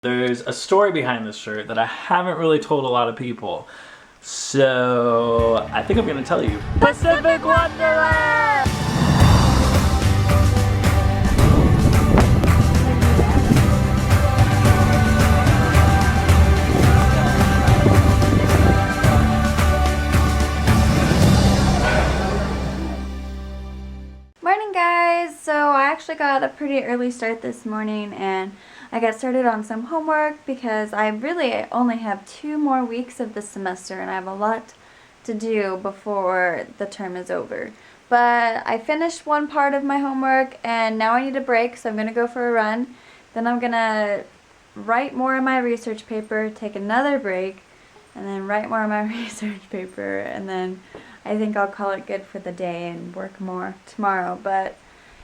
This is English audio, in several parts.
There's a story behind this shirt that I haven't really told a lot of people. So I think I'm gonna tell you. Pacific Wonderland! Morning guys! So I actually got a pretty early start this morning and I got started on some homework because I really only have 2 more weeks of the semester and I have a lot to do before the term is over. But I finished one part of my homework and now I need a break, so I'm going to go for a run. Then I'm going to write more on my research paper, take another break, and then write more on my research paper, and then I think I'll call it good for the day and work more tomorrow. But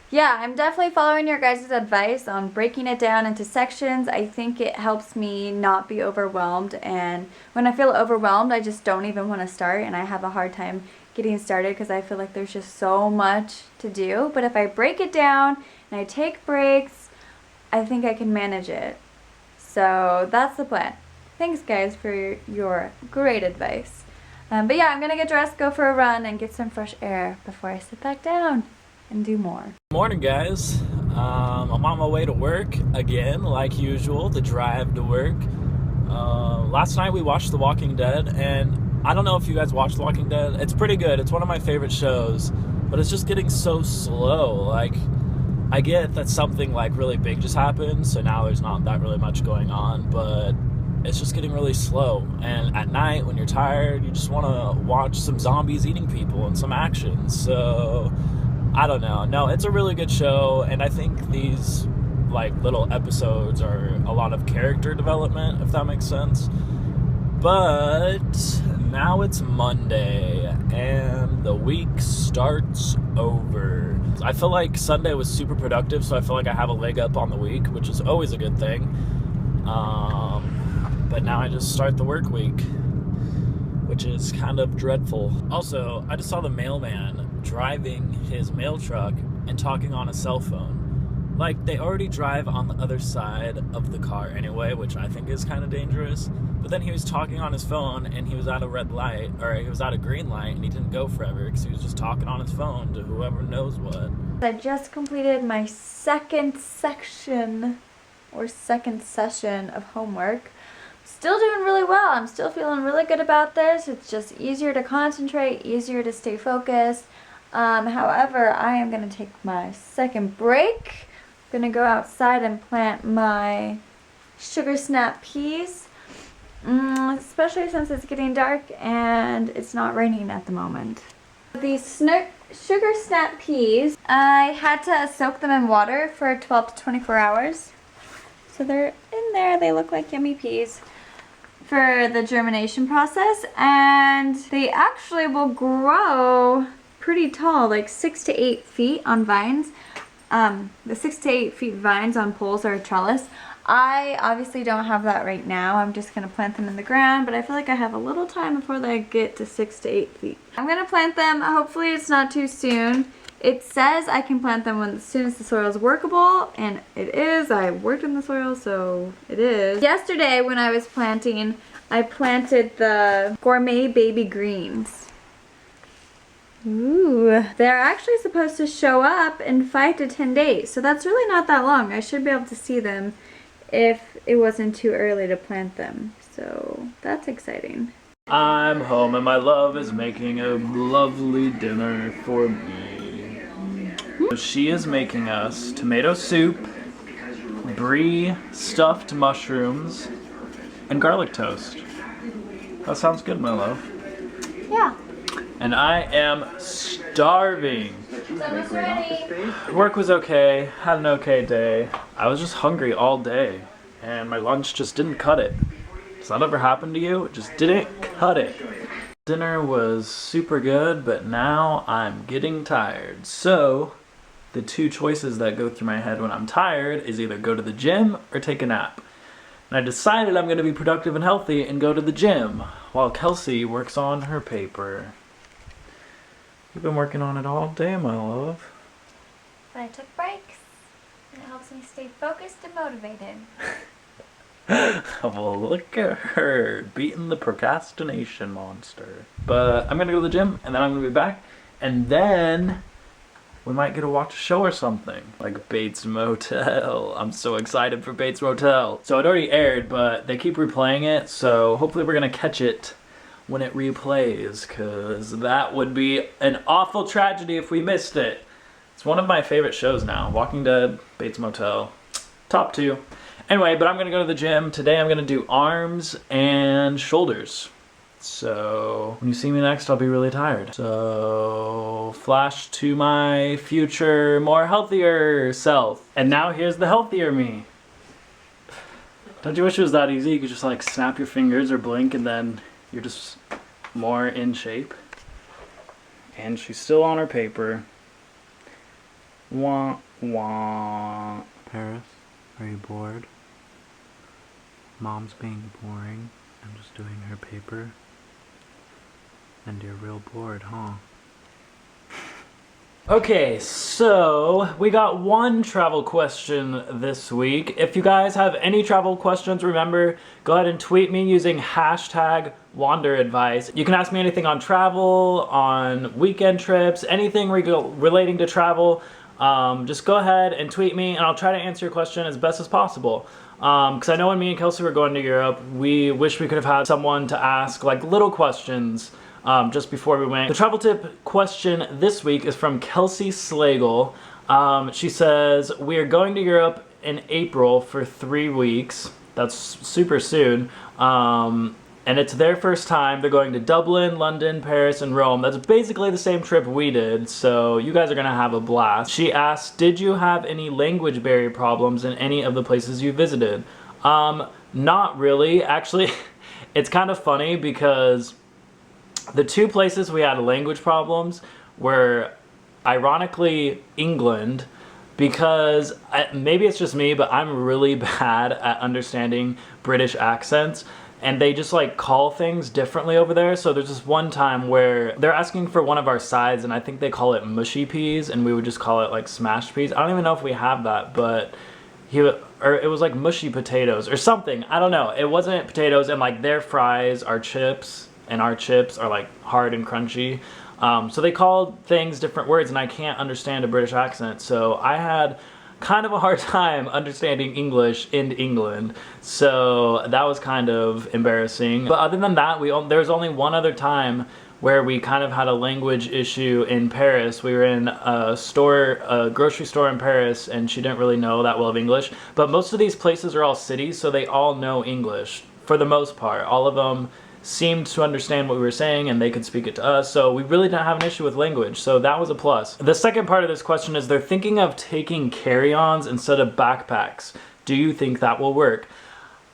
yeah, I'm definitely following your guys' advice on breaking it down into sections. I think it helps me not be overwhelmed, and when I feel overwhelmed I just don't even want to start, and I have a hard time getting started because I feel like there's just so much to do. But if I break it down and I take breaks, I think I can manage it. So that's the plan. Thanks guys for your great advice. But yeah, I'm gonna get dressed, go for a run, and get some fresh air before I sit back down and do more. Morning guys. I'm on my way to work again, like usual, the drive to work. Last night we watched The Walking Dead, and I don't know if you guys watched The Walking Dead. It's pretty good. It's one of my favorite shows, but it's just getting so slow. Like, I get that something like really big just happened, so now there's not that really much going on, but it's just getting really slow. And at night when you're tired, you just want to watch some zombies eating people and some action. So I don't know. No, it's a really good show, and I think these like little episodes are a lot of character development, if that makes sense. But now it's Monday and the week starts over. I feel like Sunday was super productive, so I feel like I have a leg up on the week, which is always a good thing. But now I just start the work week, which is kind of dreadful. Also, I just saw the mailman driving his mail truck and talking on a cell phone. Like, they already drive on the other side of the car anyway, which I think is kind of dangerous. But then he was talking on his phone and he was at a red light, or he was at a green light, and he didn't go forever because he was just talking on his phone to whoever knows what. I just completed my second session of homework. Still doing really well. I'm still feeling really good about this. It's just easier to concentrate, easier to stay focused. However, I am going to take my second break. I'm going to go outside and plant my sugar snap peas, especially since it's getting dark and it's not raining at the moment. These sugar snap peas, I had to soak them in water for 12 to 24 hours. So they're in there. They look like yummy peas for the germination process, and they actually will grow pretty tall, like 6 to 8 feet on vines. The 6 to 8 feet vines on poles are a trellis. I obviously don't have that right now. I'm just going to plant them in the ground, but I feel like I have a little time before they get to 6 to 8 feet. I'm going to plant them. Hopefully it's not too soon. It says I can plant them as soon as the soil is workable, and it is. I worked in the soil, so it is. Yesterday when I was planting, I planted the gourmet baby greens. Ooh, they're actually supposed to show up in 5 to 10 days, so that's really not that long. I should be able to see them if it wasn't too early to plant them, so that's exciting. I'm home and my love is making a lovely dinner for me. She is making us tomato soup, brie stuffed mushrooms, and garlic toast. That sounds good, my love. Yeah. And I am starving. Supper's ready. Work was okay, had an okay day. I was just hungry all day, and my lunch just didn't cut it. Does that ever happen to you? It just didn't cut it. Dinner was super good, but now I'm getting tired. So the 2 choices that go through my head when I'm tired is either go to the gym or take a nap. And I decided I'm going to be productive and healthy and go to the gym while Kelsey works on her paper. You've been working on it all day, my love. But I took breaks, and it helps me stay focused and motivated. Well, look at her beating the procrastination monster. But I'm gonna go to the gym and then I'm gonna be back, and then we might get to watch a show or something, like Bates Motel. I'm so excited for Bates Motel. So it already aired, but they keep replaying it, so hopefully we're gonna catch it when it replays, because that would be an awful tragedy if we missed it. It's one of my favorite shows now. Walking Dead, Bates Motel, top 2. Anyway, but I'm gonna go to the gym. Today I'm gonna do arms and shoulders. So when you see me next, I'll be really tired. So flash to my future, more healthier self. And now here's the healthier me. Don't you wish it was that easy? You could just like snap your fingers or blink and then you're just more in shape. And she's still on her paper. Wah, wah. Paris, are you bored? Mom's being boring. I'm just doing her paper. And you're real bored, huh? Okay, so we got one travel question this week. If you guys have any travel questions, remember, go ahead and tweet me using hashtag WanderAdvice. You can ask me anything on travel, on weekend trips, anything relating to travel. Just go ahead and tweet me and I'll try to answer your question as best as possible. Because I know when me and Kelsey were going to Europe, we wish we could have had someone to ask like little questions just before we went. The travel tip question this week is from Kelsey Slagle. She says, we are going to Europe in April for 3 weeks. That's super soon. And it's their first time. They're going to Dublin, London, Paris, and Rome. That's basically the same trip we did, so you guys are gonna have a blast. She asked, did you have any language barrier problems in any of the places you visited? Not really. Actually, it's kind of funny because the 2 places we had language problems were, ironically, England, because maybe it's just me, but I'm really bad at understanding British accents. And they just like call things differently over there. So there's this one time where they're asking for one of our sides and I think they call it mushy peas and we would just call it like smashed peas. I don't even know if we have that, but or it was like mushy potatoes or something. I don't know. It wasn't potatoes, and like their fries are chips and our chips are like hard and crunchy. So they called things different words and I can't understand a British accent. So I had kind of a hard time understanding English in England, so that was kind of embarrassing. But other than that, there was only one other time where we kind of had a language issue in Paris. We were in a grocery store in Paris, and she didn't really know that well of English. But most of these places are all cities, so they all know English for the most part. All of them seemed to understand what we were saying and they could speak it to us, so we really didn't have an issue with language, so that was a plus. The second part of this question is they're thinking of taking carry-ons instead of backpacks. Do you think that will work?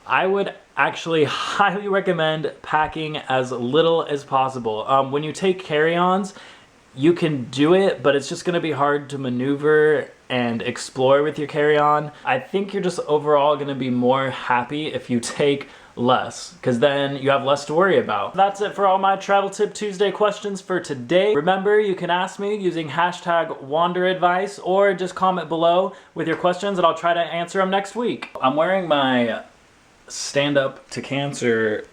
I would actually highly recommend packing as little as possible. When you take carry-ons, you can do it, but it's just going to be hard to maneuver and explore with your carry-on. I think you're just overall going to be more happy if you take less, because then you have less to worry about. That's it for all my Travel Tip Tuesday questions for today. Remember, you can ask me using hashtag WanderAdvice or just comment below with your questions and I'll try to answer them next week. I'm wearing my Stand Up to Cancer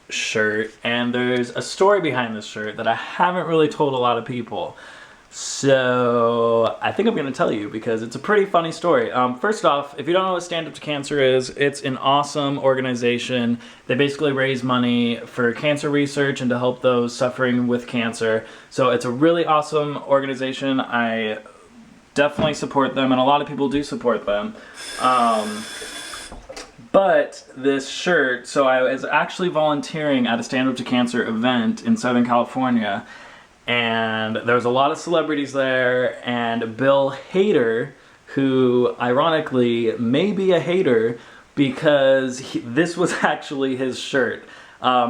shirt, and there's a story behind this shirt that I haven't really told a lot of people. So I think I'm going to tell you because it's a pretty funny story. First off, if you don't know what Stand Up to Cancer is, it's an awesome organization. They basically raise money for cancer research and to help those suffering with cancer. So it's a really awesome organization. I definitely support them, and a lot of people do support them. But this shirt, so I was actually volunteering at a Stand Up to Cancer event in Southern California, and there was a lot of celebrities there, and Bill Hader, who ironically may be a hater because this was actually his shirt.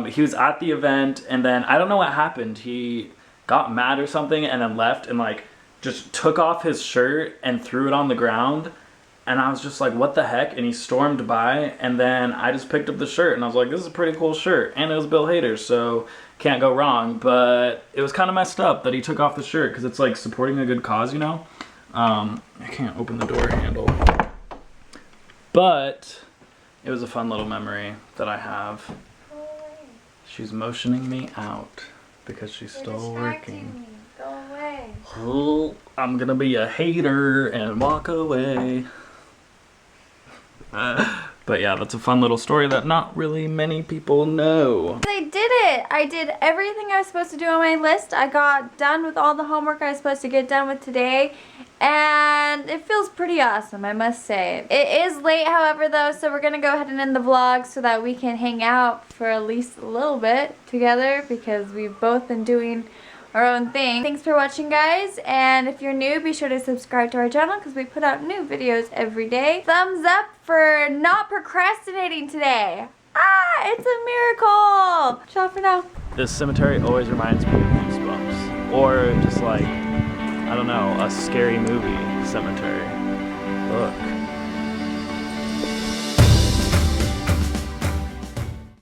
He was at the event, and then I don't know what happened. He got mad or something and then left and like just took off his shirt and threw it on the ground. And I was just like, what the heck? And he stormed by, and then I just picked up the shirt, and I was like, this is a pretty cool shirt. And it was Bill Hader, so can't go wrong. But it was kind of messed up that he took off the shirt, because it's like supporting a good cause, you know? I can't open the door handle. But It was a fun little memory that I have. Go away. She's motioning me out because she's You're still distracting working. me. Go away. Oh, I'm gonna be a hater and walk away. But yeah, that's a fun little story that not really many people know. I did it! I did everything I was supposed to do on my list. I got done with all the homework I was supposed to get done with today. And it feels pretty awesome, I must say. It is late, however, though, so we're going to go ahead and end the vlog so that we can hang out for at least a little bit together because we've both been doing our own thing. Thanks for watching, guys, and if you're new, be sure to subscribe to our channel because we put out new videos every day. Thumbs up for not procrastinating today. Ah, it's a miracle. Ciao for now. This cemetery always reminds me of Goosebumps. Or just like, I don't know, a scary movie cemetery. Look.